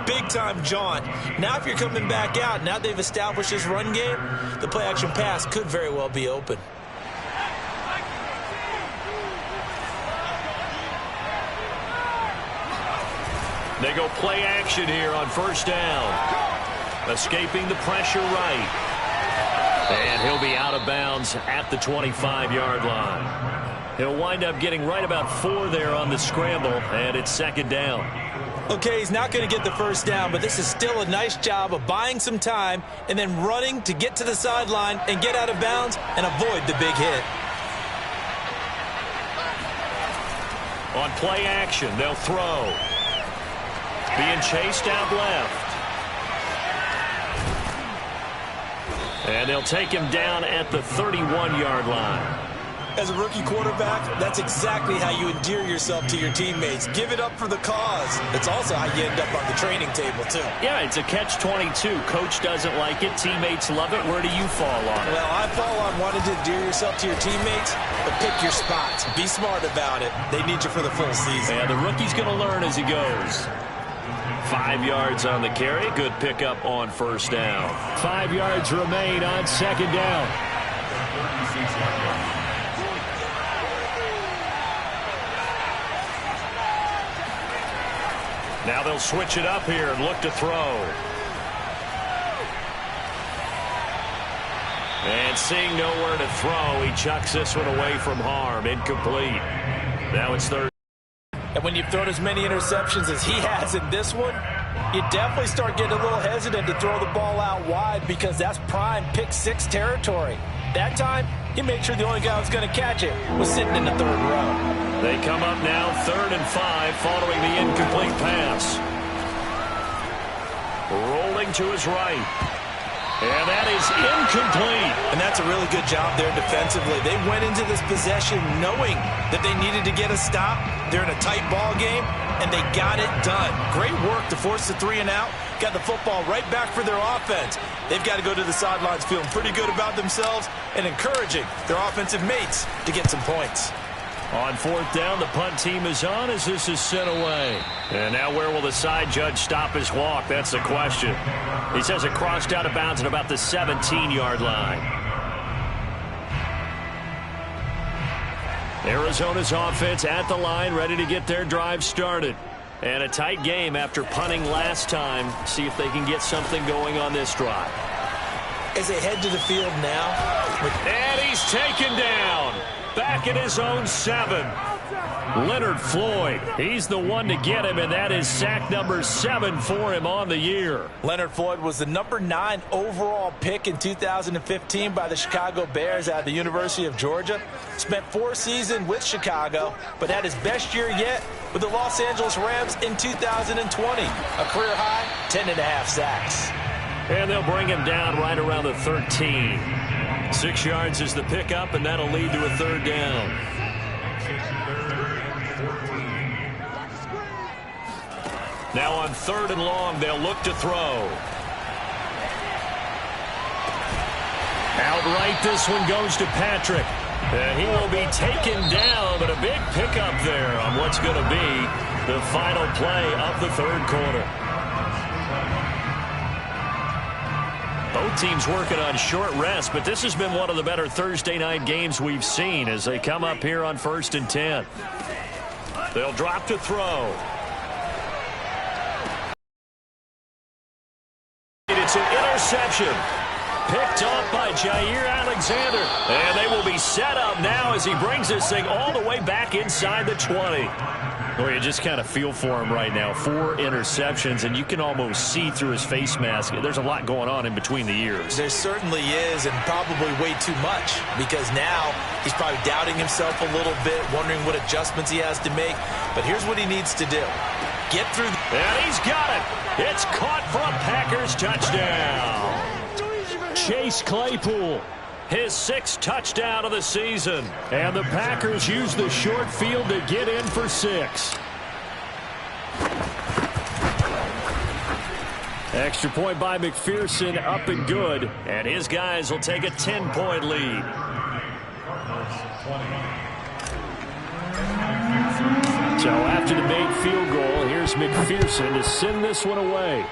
big-time jaunt? Now if you're coming back out, now they've established this run game, the play-action pass could very well be open. They go play action here on first down. Escaping the pressure right. And he'll be out of bounds at the 25-yard line. He'll wind up getting right about 4 there on the scramble, and it's second down. Okay, he's not going to get the first down, but this is still a nice job of buying some time and then running to get to the sideline and get out of bounds and avoid the big hit. On play action, they'll throw. Being chased out left. And they'll take him down at the 31-yard line. As a rookie quarterback, that's exactly how you endear yourself to your teammates. Give it up for the cause. It's also how you end up on the training table, too. Yeah, it's a catch-22. Coach doesn't like it. Teammates love it. Where do you fall on it? Well, I fall on wanting to endear yourself to your teammates, but pick your spots. Be smart about it. They need you for the full season. Yeah, the rookie's going to learn as he goes. 5 yards on the carry. Good pickup on first down. 5 yards remain on second down. Now they'll switch it up here and look to throw. And seeing nowhere to throw, he chucks this one away from harm. Incomplete. Now it's third. And when you've thrown as many interceptions as he has in this one, you definitely start getting a little hesitant to throw the ball out wide because that's prime pick 6 territory. That time, he made sure the only guy who was going to catch it was sitting in the third row. They come up now 3rd and 5 following the incomplete pass. Rolling to his right. And that is incomplete. And that's a really good job there defensively. They went into this possession knowing that they needed to get a stop. They're in a tight ball game, and they got it done. Great work to force the 3 and out. Got the football right back for their offense. They've got to go to the sidelines feeling pretty good about themselves and encouraging their offensive mates to get some points. On 4th down, the punt team is on as this is sent away. And now where will the side judge stop his walk? That's the question. He says it crossed out of bounds at about the 17-yard line. Arizona's offense at the line, ready to get their drive started. And a tight game after punting last time. See if they can get something going on this drive. As they head to the field now. And he's taken down. Back in his own 7. Leonard Floyd, he's the one to get him, and that is sack number 7 for him on the year. Leonard Floyd was the number 9 overall pick in 2015 by the Chicago Bears out of the University of Georgia. Spent 4 seasons with Chicago, but had his best year yet with the Los Angeles Rams in 2020. A career high, 10.5 sacks. And they'll bring him down right around the 13. 6 yards is the pickup, and that'll lead to a 3rd down. Now on 3rd and long, they'll look to throw. Outright, this one goes to Patrick. And he will be taken down, but a big pickup there on what's going to be the final play of the 3rd quarter. Both teams working on short rest, but this has been one of the better Thursday night games we've seen as they come up here on 1st and 10. They'll drop to throw. It's an interception. picked off by Jair Alexander. And they will be set up now as he brings this thing all the way back inside the 20. Well, you just kind of feel for him right now. 4 interceptions, and you can almost see through his face mask. There's a lot going on in between the ears. There certainly is, and probably way too much, because now he's probably doubting himself a little bit, wondering what adjustments he has to make. But here's what he needs to do. Get through. And he's got it. It's caught for a Packers touchdown. Chase Claypool, his 6th touchdown of the season. And the Packers use the short field to get in for 6. Extra point by McPherson, up and good. And his guys will take a 10-point lead. So after the made field goal, here's McPherson to send this one away.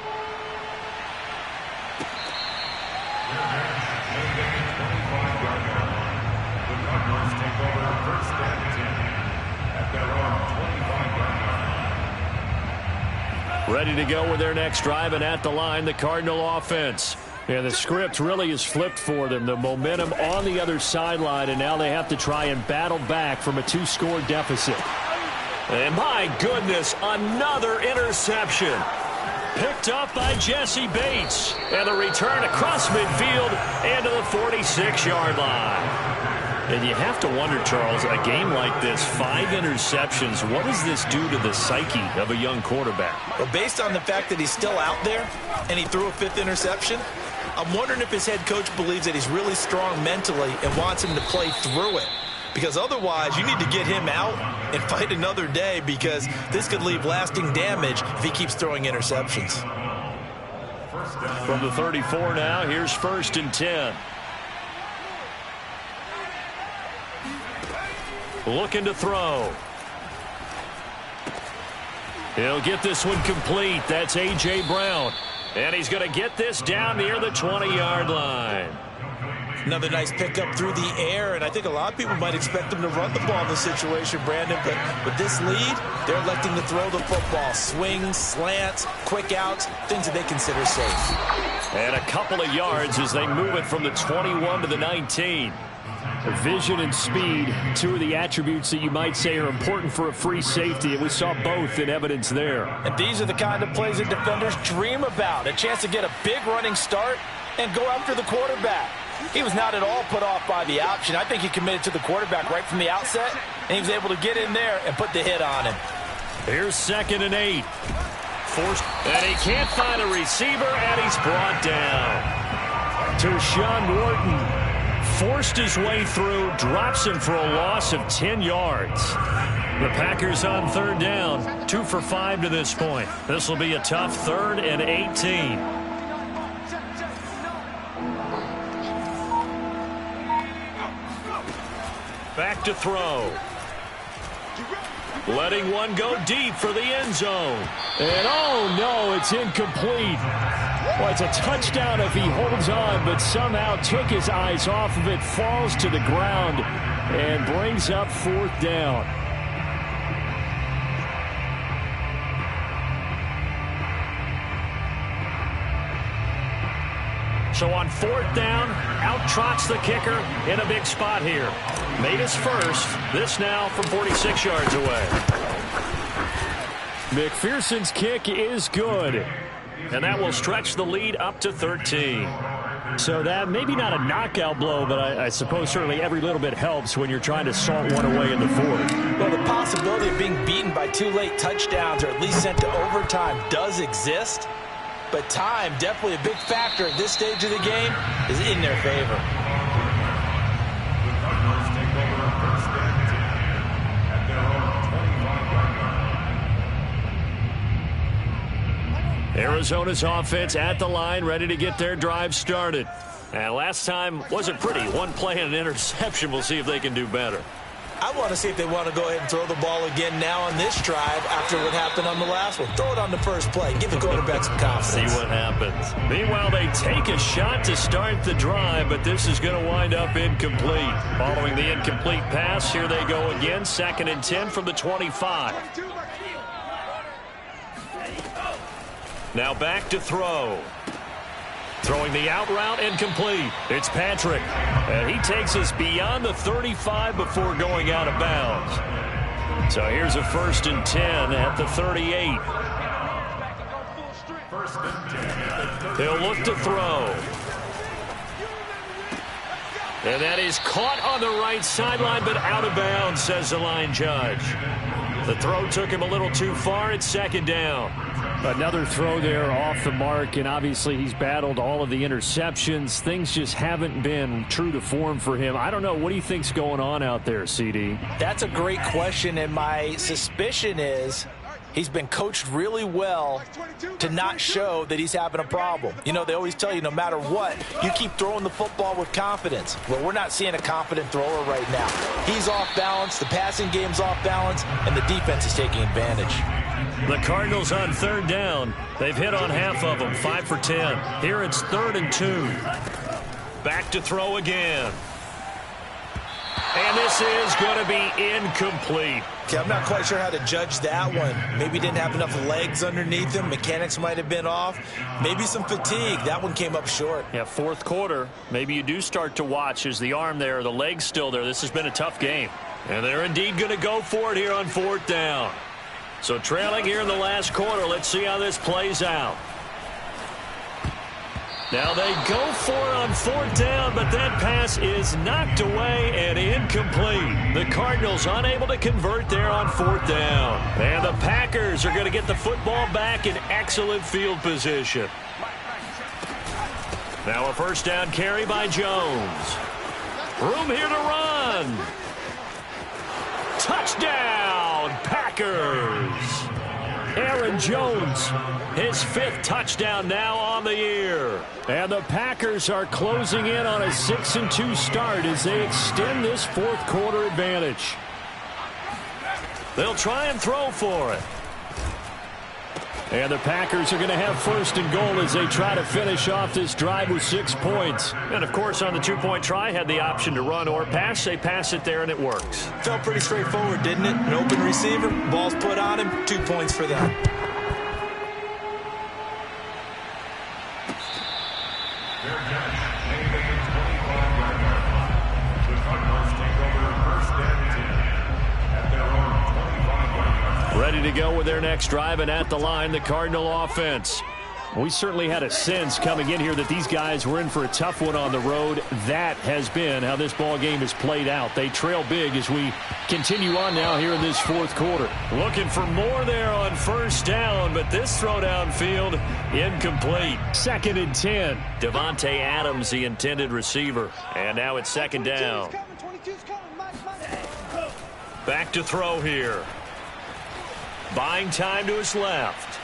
Ready to go with their next drive, and at the line, the Cardinal offense. And the script really is flipped for them. The momentum on the other sideline, and now they have to try and battle back from a 2-score deficit. And my goodness, another interception. Picked up by Jesse Bates. And the return across midfield and to the 46-yard line. And you have to wonder, Charles, a game like this, 5 interceptions, what does this do to the psyche of a young quarterback? Well, based on the fact that he's still out there and he threw a 5th interception, I'm wondering if his head coach believes that he's really strong mentally and wants him to play through it. Because otherwise, you need to get him out and fight another day, because this could leave lasting damage if he keeps throwing interceptions. From the 34 now, here's 1st and 10. Looking to throw. He'll get this one complete. That's A.J. Brown. And he's going to get this down near the 20-yard line. Another nice pickup through the air, and I think a lot of people might expect them to run the ball in this situation, Brandon, but with this lead, they're electing to throw the football. Swings, slants, quick outs, things that they consider safe. And a couple of yards as they move it from the 21 to the 19. Vision and speed, 2 of the attributes that you might say are important for a free safety, and we saw both in evidence there. And these are the kind of plays that defenders dream about, a chance to get a big running start and go after the quarterback. He was not at all put off by the option. I think he committed to the quarterback right from the outset, and he was able to get in there and put the hit on him. Here's 2nd and 8. Forced, and he can't find a receiver, and he's brought down. To Sean Wharton. Forced his way through, drops him for a loss of 10 yards. The Packers on 3rd down, 2 for 5 to this point. This will be a tough 3rd and 18. Back to throw. Letting one go deep for the end zone. And oh no, it's incomplete. Well, it's a touchdown if he holds on, but somehow took his eyes off of it, falls to the ground, and brings up 4th down. So on 4th down, out trots the kicker in a big spot here. Made his first. This now from 46 yards away. McPherson's kick is good. And that will stretch the lead up to 13. So that maybe not a knockout blow, but I suppose certainly every little bit helps when you're trying to salt one away in the 4th. Well, the possibility of being beaten by 2 late touchdowns or at least sent to overtime does exist. But time, definitely a big factor at this stage of the game, is in their favor. Arizona's offense at the line, ready to get their drive started. And last time wasn't pretty. One play and an interception. We'll see if they can do better. I want to see if they want to go ahead and throw the ball again now on this drive after what happened on the last one. Throw it on the first play. Give the quarterback some confidence. See what happens. Meanwhile, they take a shot to start the drive, but this is going to wind up incomplete. Following the incomplete pass, here they go again. 2nd and 10 from the 25. Now back to throw. Throwing the out route and complete. It's Patrick. And he takes us beyond the 35 before going out of bounds. So here's a 1st and 10 at the 38. He'll look to throw. And that is caught on the right sideline, but out of bounds, says the line judge. The throw took him a little too far. It's 2nd down. Another throw there off the mark, and obviously he's battled all of the interceptions. Things just haven't been true to form for him. I don't know. What do you think's going on out there, CD? That's a great question, and my suspicion is he's been coached really well to not show that he's having a problem. You know, they always tell you no matter what, you keep throwing the football with confidence. Well, we're not seeing a confident thrower right now. He's off balance, the passing game's off balance, and the defense is taking advantage. The Cardinals on 3rd down. They've hit on half of them, 5 for 10. Here it's 3rd and 2. Back to throw again. And this is going to be incomplete. Okay, I'm not quite sure how to judge that one. Maybe didn't have enough legs underneath him. Mechanics might have been off. Maybe some fatigue. That one came up short. Yeah, 4th quarter. Maybe you do start to watch. Is the arm there, the leg's still there? This has been a tough game. And they're indeed going to go for it here on 4th down. So trailing here in the last quarter. Let's see how this plays out. Now they go for it on 4th down, but that pass is knocked away and incomplete. The Cardinals unable to convert there on 4th down. And the Packers are going to get the football back in excellent field position. Now a 1st down carry by Jones. Room here to run. Touchdown, Packers. Aaron Jones, his 5th touchdown now on the year. And the Packers are closing in on a 6-2 start as they extend this 4th quarter advantage. They'll try and throw for it. And the Packers are going to have 1st and goal as they try to finish off this drive with 6 points. And, of course, on the 2-point try, had the option to run or pass. They pass it there, and it works. Felt pretty straightforward, didn't it? An open receiver, ball's put on him, 2 points for them. Ready to go with their next drive, and at the line, the Cardinal offense. We certainly had a sense coming in here that these guys were in for a tough one on the road. That has been how this ball game has played out. They trail big as we continue on now here in this 4th quarter. Looking for more there on 1st down, but this throw downfield incomplete. 2nd and 10. Devontae Adams, the intended receiver. And now it's 2nd down. Back to throw here. Buying time to his left.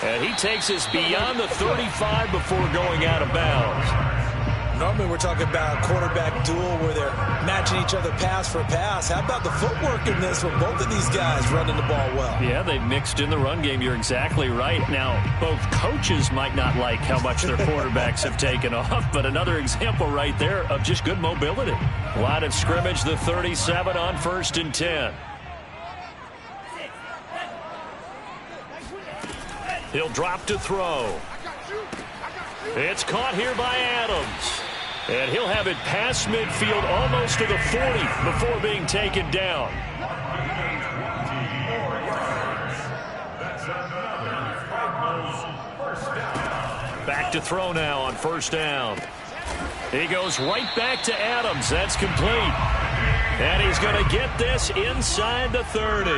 And he takes us beyond the 35 before going out of bounds. Normally we're talking about a quarterback duel where they're matching each other pass for pass. How about the footwork in this with both of these guys running the ball well? Yeah, they've mixed in the run game. You're exactly right. Now, both coaches might not like how much their quarterbacks have taken off, but another example right there of just good mobility. Line of scrimmage, the 37 on 1st and 10. He'll drop to throw. It's caught here by Adams. And he'll have it past midfield almost to the 40 before being taken down. Back to throw now on 1st down. He goes right back to Adams. That's complete. And he's going to get this inside the 30.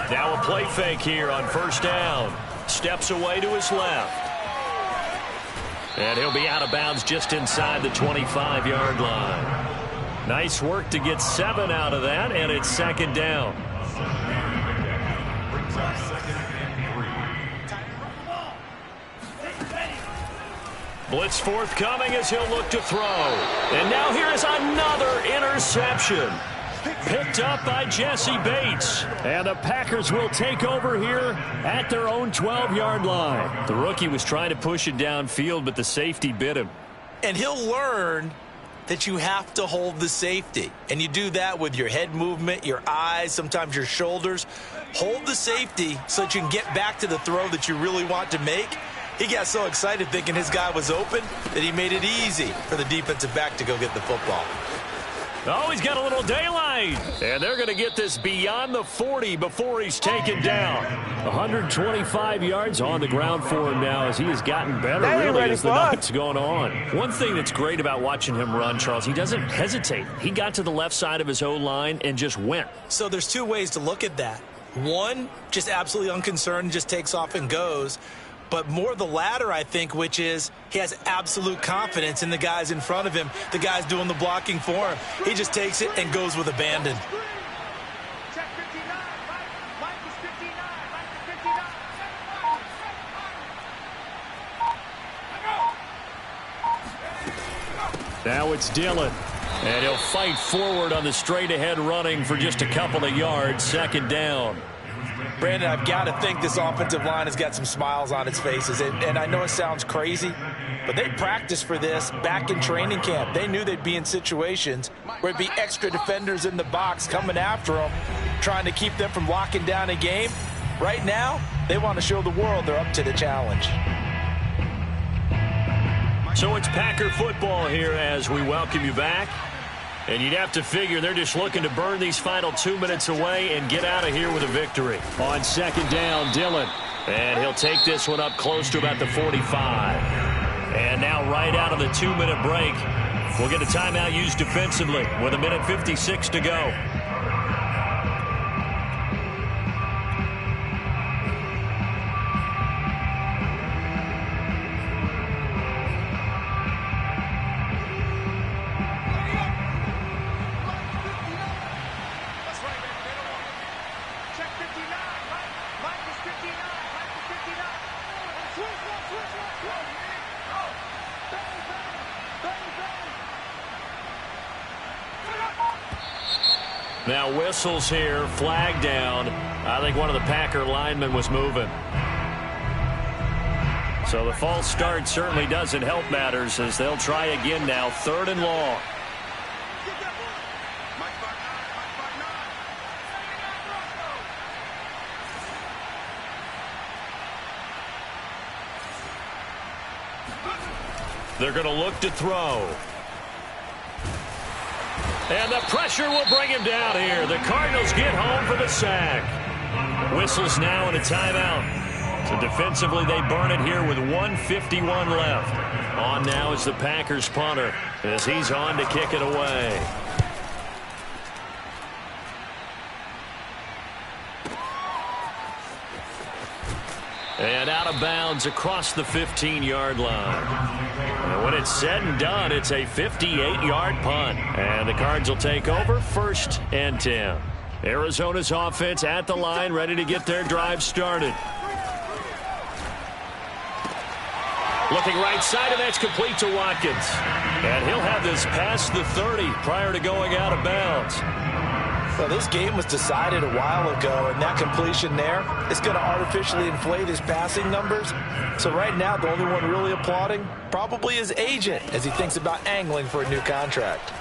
Now a play fake here on 1st down. Steps away to his left. And he'll be out of bounds just inside the 25-yard line. Nice work to get 7 out of that, and it's 2nd down. Blitz forthcoming as he'll look to throw. And now here is another interception. Picked up by Jesse Bates. And the Packers will take over here at their own 12-yard line. The rookie was trying to push it downfield, but the safety bit him. And he'll learn that you have to hold the safety. And you do that with your head movement, your eyes, sometimes your shoulders. Hold the safety so that you can get back to the throw that you really want to make. He got so excited thinking his guy was open that he made it easy for the defensive back to go get the football. Oh, he's got a little daylight. And they're going to get this beyond the 40 before he's taken down. 125 yards on the ground for him now as he has gotten better really as the night's gone on. One thing that's great about watching him run, Charles, he doesn't hesitate. He got to the left side of his O-line and just went. So there's two ways to look at that. One, just absolutely unconcerned, just takes off and goes. But more the latter, I think, which is he has absolute confidence in the guys in front of him, the guys doing the blocking for him. He just takes it and goes with abandon. Now it's Dillon. And he'll fight forward on the straight-ahead running for just a couple of yards. Second down. Brandon, I've got to think this offensive line has got some smiles on its faces. And I know it sounds crazy, but they practiced for this back in training camp. They knew they'd be in situations where it'd be extra defenders in the box coming after them, trying to keep them from locking down a game. Right now, they want to show the world they're up to the challenge. So it's Packer football here as we welcome you back. And you'd have to figure they're just looking to burn these final 2 minutes away and get out of here with a victory. On second down, Dillon. And he'll take this one up close to about the 45. And now right out of the 2-minute break, we'll get a timeout used defensively with 1:56 to go. Now whistles here, flag down. I think one of the Packer linemen was moving. So the false start certainly doesn't help matters as they'll try again now, 3rd and long. They're going to look to throw. And the pressure will bring him down here. The Cardinals get home for the sack. Whistles now and a timeout. So defensively they burn it here with 1:51 left. On now is the Packers punter as he's on to kick it away. And out of bounds across the 15-yard line. And when it's said and done, it's a 58-yard punt. And the Cards will take over 1st and 10. Arizona's offense at the line, ready to get their drive started. Looking right side, and that's complete to Watkins. And he'll have this past the 30 prior to going out of bounds. Well, this game was decided a while ago, and that completion there is going to artificially inflate his passing numbers. So right now, the only one really applauding probably his agent as he thinks about angling for a new contract.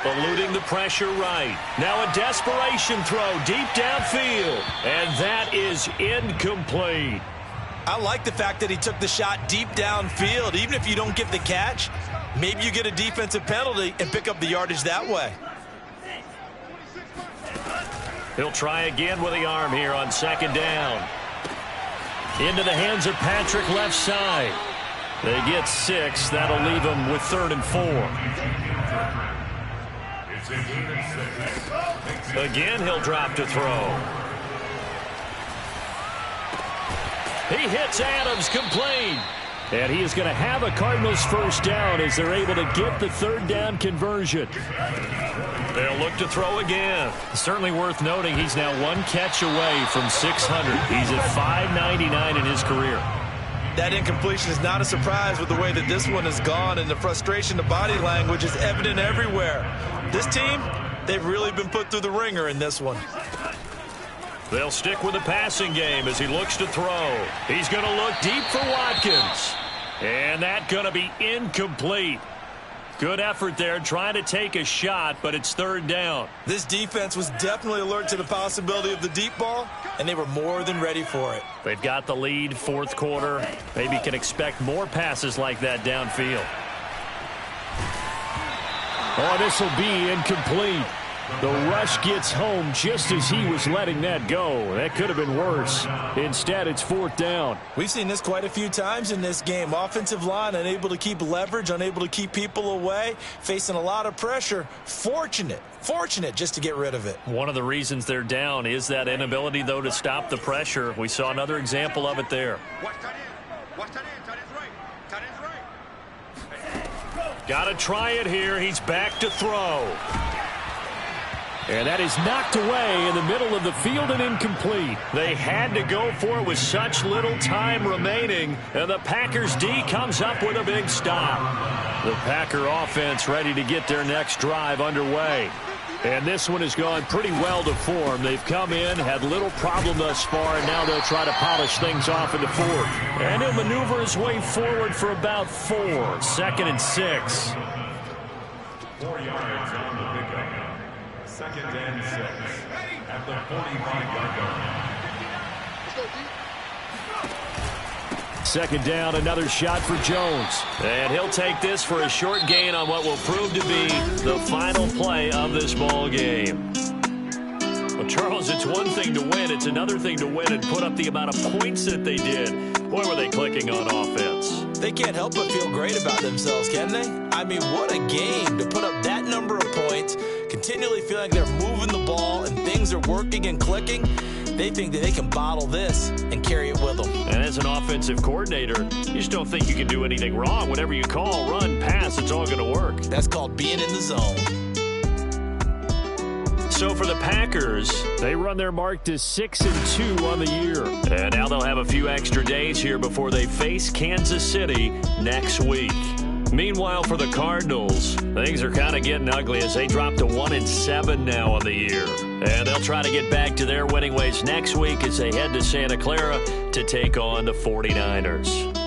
Eluding the pressure right. Now a desperation throw deep downfield. And that is incomplete. I like the fact that he took the shot deep downfield. Even if you don't get the catch, maybe you get a defensive penalty and pick up the yardage that way. He'll try again with the arm here on second down. Into the hands of Patrick left side. They get 6. That'll leave them with 3rd and 4. Again, he'll drop to throw. He hits Adams complete. And he is going to have a Cardinals first down as they're able to get the 3rd down conversion. They'll look to throw again. Certainly worth noting he's now 1 catch away from 600. He's at 599 in his career. That incompletion is not a surprise with the way that this one has gone, and the frustration, the body language is evident everywhere. This team, they've really been put through the ringer in this one. They'll stick with the passing game as he looks to throw. He's going to look deep for Watkins. And that's going to be incomplete. Good effort there, trying to take a shot, but it's third down. This defense was definitely alert to the possibility of the deep ball, and they were more than ready for it. They've got the lead, fourth quarter. Maybe can expect more passes like that downfield. Oh, this will be incomplete. The rush gets home just as he was letting that go. That could have been worse. Instead, it's fourth down. We've seen this quite a few times in this game. Offensive line unable to keep leverage, unable to keep people away, facing a lot of pressure. Fortunate just to get rid of it. One of the reasons they're down is that inability, though, to stop the pressure. We saw another example of it there. Got to try it here. He's back to throw. And that is knocked away in the middle of the field and incomplete. They had to go for it with such little time remaining. And the Packers D comes up with a big stop. The Packer offense ready to get their next drive underway. And this one has gone pretty well to form. They've come in, had little problem thus far, and now they'll try to polish things off in the fourth. And he'll maneuver his way forward for about 4. 2nd and 6. 4 yards on the pickup. 2nd and 6 at the 45-yard line. Second down, another shot for Jones. And he'll take this for a short gain on what will prove to be the final play of this ball game. Well, Charles, it's one thing to win. It's another thing to win and put up the amount of points that they did. Boy, were they clicking on offense. They can't help but feel great about themselves, can they? I mean, what a game to put up that number of points, continually feeling like they're moving the ball and things are working and clicking. They think that they can bottle this and carry it with them. And as an offensive coordinator, you just don't think you can do anything wrong. Whatever you call, run, pass, it's all going to work. That's called being in the zone. So for the Packers, they run their mark to 6-2 on the year. And now they'll have a few extra days here before they face Kansas City next week. Meanwhile, for the Cardinals, things are kind of getting ugly as they drop to 1-7 now on the year. And they'll try to get back to their winning ways next week as they head to Santa Clara to take on the 49ers.